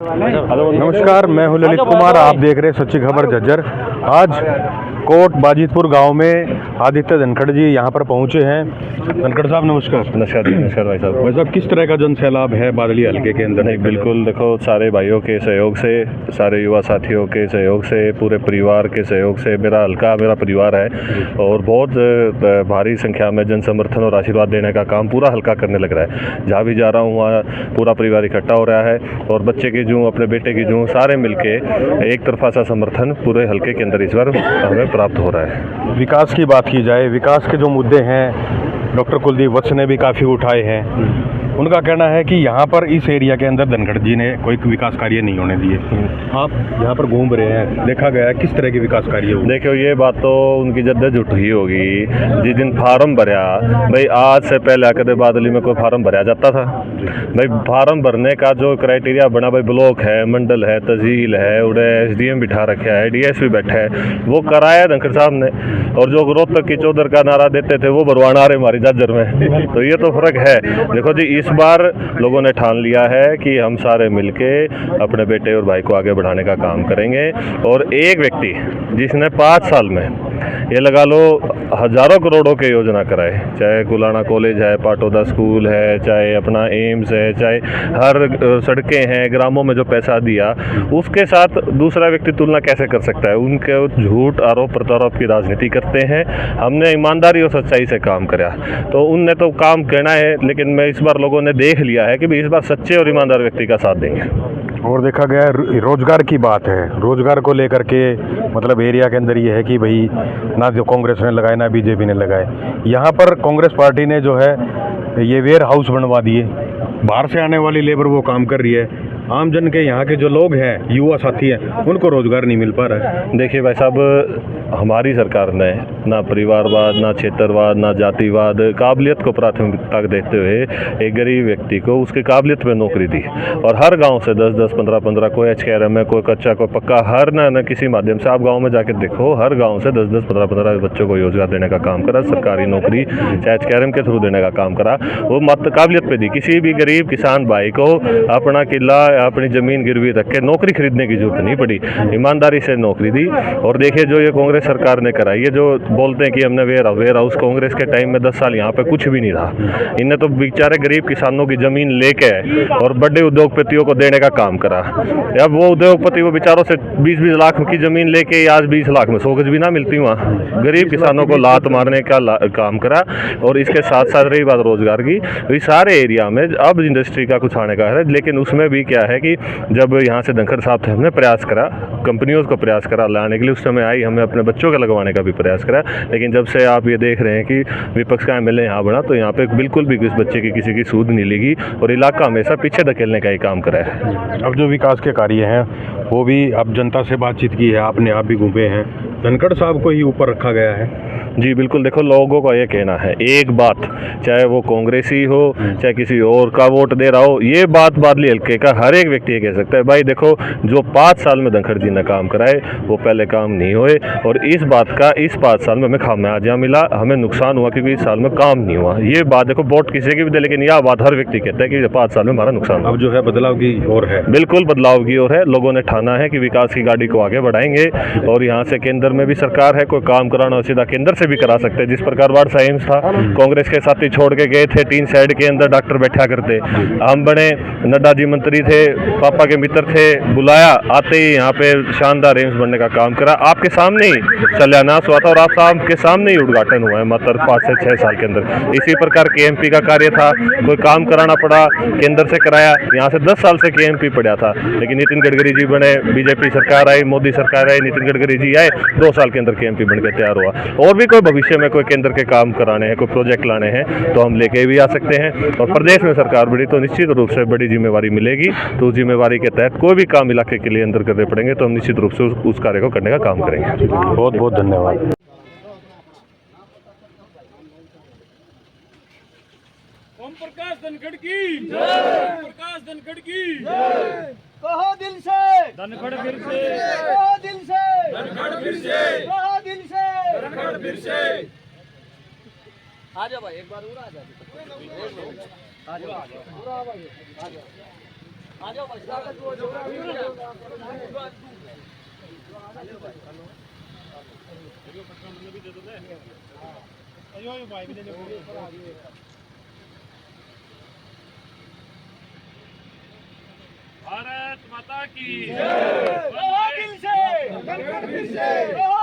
नमस्कार, मैं हूं ललित कुमार। आप देख रहे हैं सच्ची खबर झज्जर। आज कोट बाजितपुर गांव में आदित्य धनखड़ जी यहां पर पहुंचे हैं। धनखड़ साहब नमस्कार। नमस्कार भाई साहब। भाई साहब, किस तरह का जन सैलाब है बादली हल्के के अंदर? नहीं, बिल्कुल देखो, सारे भाइयों के सहयोग से, सारे युवा साथियों के सहयोग से, पूरे परिवार के सहयोग से, मेरा परिवार है और बहुत भारी संख्या में जन समर्थन और आशीर्वाद देने का काम पूरा हल्का करने लग रहा है। जहाँ भी जा रहा हूँ वहाँ पूरा परिवार इकट्ठा हो रहा है और बच्चे की जूँ, अपने बेटे की जूँ, सारे मिलके एक तरफा सा समर्थन पूरे हल्के के अंदर इस बार हमें प्राप्त हो रहा है। विकास की बात की जाए, विकास के जो मुद्दे हैं डॉक्टर कुलदीप वत्स ने भी काफ़ी उठाए हैं। उनका कहना है कि यहाँ पर इस एरिया के अंदर धनखड़ जी ने कोई विकास कार्य नहीं होने दिए। आप यहाँ पर घूम रहे हैं, देखा गया है किस तरह के विकास कार्य हुए? देखो, ये बात तो उनकी जद्दोजहद ही होगी। जिस दिन फार्म भरा, भाई आज से पहले कदे बादली में कोई फार्म भरा जाता था? भाई फार्म भरने का जो क्राइटेरिया बना, भाई ब्लॉक है, मंडल है, तहसील है, उड़े SDM बिठा रखा है, DSP बैठा है, वो कराया धनखड़ साहब ने। और जो रोहतक की चौधर का नारा देते थे वो भरवाना रहे हमारी झज्जर में। तो ये तो फर्क है। देखो जी, इस बार लोगों ने ठान लिया है कि हम सारे मिलके अपने बेटे और भाई को आगे बढ़ाने का काम करेंगे। और एक व्यक्ति जिसने 5 साल में ये लगा लो हजारों करोड़ों के योजना कराए, चाहे गुलाना कॉलेज है, पाटोदा स्कूल है, चाहे अपना एम्स है, चाहे हर सड़कें हैं, ग्रामों में जो पैसा दिया, उसके साथ दूसरा व्यक्ति तुलना कैसे कर सकता है? उनके झूठ, आरोप प्रत्यारोप की राजनीति करते हैं। हमने ईमानदारी और सच्चाई से काम करा, तो उनने तो काम कहना है, लेकिन मैं इस बार लोगों ने देख लिया है कि भी इस बार सच्चे और ईमानदार व्यक्ति का साथ देंगे। और देखा गया रोजगार की बात है, रोजगार को लेकर के मतलब एरिया के अंदर ये है कि भाई ना जो कांग्रेस ने लगाए ना बीजेपी ने लगाए। यहाँ पर कांग्रेस पार्टी ने जो है ये वेयर हाउस बनवा दिए, बाहर से आने वाली लेबर वो काम कर रही है। आम जन के यहाँ के जो लोग हैं, युवा साथी हैं, उनको रोजगार नहीं मिल पा रहा है। देखिए भाई साहब, हमारी सरकार ने ना परिवारवाद, ना क्षेत्रवाद, ना जातिवाद, काबिलियत को प्राथमिकता देते हुए एक गरीब व्यक्ति को उसकी काबिलियत में नौकरी दी। और हर गांव से 10-10, 15-15, कोई HKRM में, कोई कच्चा, कोई पक्का, हर न किसी माध्यम से आप गाँव में जाके देखो, हर गाँव से 10-10, 15-15 बच्चों को रोजगार देने का काम करा, सरकारी नौकरी चाहे HKRM के थ्रू देने का काम करा। वो मत काबिलियत पे दी। किसी भी गरीब किसान भाई को अपना किला, अपनी ज़मीन गिरवी रख के नौकरी खरीदने की जरूरत नहीं पड़ी, ईमानदारी से नौकरी दी। और देखिए जो ये कांग्रेस सरकार ने करा, ये जो बोलते हैं कि हमने वेयर हाउस, कांग्रेस के टाइम में 10 साल यहाँ पे कुछ भी नहीं रहा। इनने तो बेचारे गरीब किसानों की ज़मीन लेके और बड़े उद्योगपतियों को देने का काम करा। अब वो उद्योगपति वो बेचारों से 20-20 लाख की ज़मीन लेके आज 20 लाख में 100 गज भी ना मिलती वहाँ, गरीब किसानों को लात मारने का काम करा। और इसके साथ साथ रही बात रोजगार की, तो सारे एरिया में अब इंडस्ट्री का कुछ आने का है, लेकिन उसमें भी क्या है कि जब यहाँ से धनखड़ साहब थे, हमने प्रयास करा, कंपनियों को प्रयास करा लाने के लिए, उस समय आई, हमें अपने बच्चों का लगवाने का भी प्रयास करा। लेकिन जब से आप ये देख रहे हैं कि विपक्ष का MLA यहाँ बना, तो यहाँ पे बिल्कुल भी किस बच्चे की किसी की सूद नहीं लेगी और इलाका हमेशा पीछे धकेलने का ही काम करा है। अब जो विकास के कार्य हैं वो भी अब जनता से बातचीत की है, आपने आप भी घूमे हैं, धनखड़ साहब को ही ऊपर रखा गया है। जी बिल्कुल, देखो लोगों का ये कहना है, एक बात चाहे वो कांग्रेसी हो चाहे किसी और का वोट दे रहा हो, ये बात बादली हल्के का हर एक व्यक्ति ये कह सकता है, भाई देखो जो 5 साल में धनखड़ जी ने काम कराए वो पहले काम नहीं हुए। और इस बात का इस 5 साल में हमें खामियाजा मिला, हमें नुकसान हुआ क्योंकि इस साल में काम नहीं हुआ। ये बात देखो वोट किसी की भी दे, लेकिन यह बात हर व्यक्ति कहता है कि 5 साल में हमारा नुकसान। अब जो है बदलाव की ओर है, बिल्कुल बदलाव की ओर है। लोगों ने ठाना है कि विकास की गाड़ी को आगे बढ़ाएंगे और यहाँ से केंद्र में भी सरकार है, कोई काम कराना हो सीधा केंद्र से भी करा सकते हैं। जिस प्रकार बाढ़ एम्स था, कांग्रेस के साथी छोड़ के गए थे, 3 साइड के अंदर डॉक्टर बैठा करते, हम बने, नड्डा जी मंत्री थे, पापा के मित्र थे, बुलाया, आते ही यहाँ पे शानदार एम्स बनने का काम करा। आपके सामने ही शिलान्यास हुआ था और आप के सामने ही उद्घाटन हुआ है मात्र 5 से 6 साल के अंदर। इसी प्रकार KMP का कार्य था, कोई काम कराना पड़ा केंद्र से कराया, यहाँ से 10 साल से KMP पड़ा था, लेकिन नितिन गडकरी जी बने, BJP सरकार आई, मोदी सरकार आई, नितिन गडकरी जी आए, 2 साल के अंदर KMP बन के तैयार हुआ। और भी कोई भविष्य में कोई केंद्र के काम कराने हैं, कोई प्रोजेक्ट लाने हैं, तो हम लेके भी आ सकते हैं। और प्रदेश में सरकार बड़ी तो निश्चित रूप से बड़ी जिम्मेवारी मिलेगी, तो उस जिम्मेवारी के तहत कोई भी काम इलाके के लिए अंदर करने पड़ेंगे तो हम निश्चित रूप से उस कार्य को करने का काम करेंगे। बहुत बहुत धन्यवाद। ओम प्रकाश धनखड़ की जय, प्रकाश धनखड़ की जय। कहो दिल से धनखड़ फिर से, कहो दिल से धनखड़ फिर से, कहो दिल से धनखड़ फिर से। आ जा भाई, एक बार उड़ा आ जा, आ जा पूरा भाई, आ जा। भारत माता की कहो दिल से, कहो